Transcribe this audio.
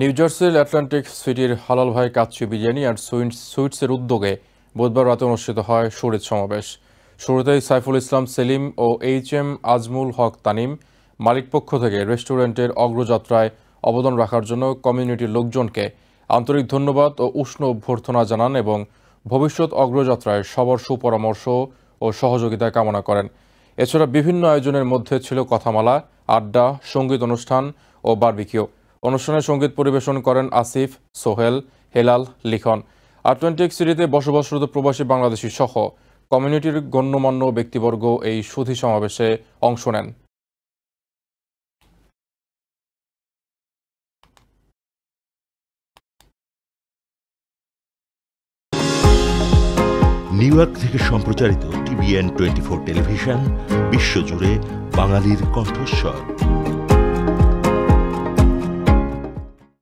New জার্সির Atlantic সিটির হালাল ভাই কাচ্চি বিরিয়ানি আর সুইটসের উদ্যোগে বুধবার রাতে অনুষ্ঠিত হয় শরীদ সমাবেশ। শুরুতেই সাইফুল ইসলাম সেলিম ও HM আজমুল হক তানিম মালিকপক্ষ থেকে রেস্টুরেন্টের অগ্রযাত্রায় অবদান রাখার জন্য কমিউনিটির লোকজনকে আন্তরিক ধন্যবাদ ও উষ্ণ অভ্যর্থনা জানান এবং ভবিষ্যৎ অগ্রযাত্রায় সবার সুপরামর্শ ও সহযোগিতা কামনা করেন। এছাড়া বিভিন্ন আয়োজনের মধ্যে ছিল কথামালা, আড্ডা, সঙ্গীত অনুষ্ঠান ও বারবিকিউ। অনুষ্ঠানে সঙ্গীত পরিবেশন করেন আসিফ, সোহেল, হেলাল, লিখন। আটলান্টিক সিটিতে বসবাসরত প্রবাসী বাংলাদেশী সহ কমিউনিটির গণ্যমান্য ব্যক্তিবর্গ এই সুধী সমাবেশে অংশ নেন। নিউ ইয়র্ক থেকে সম্প্রচারিত TVN 24 টেলিভিশন বিশ্বজুড়ে বাঙালির কণ্ঠস্বর।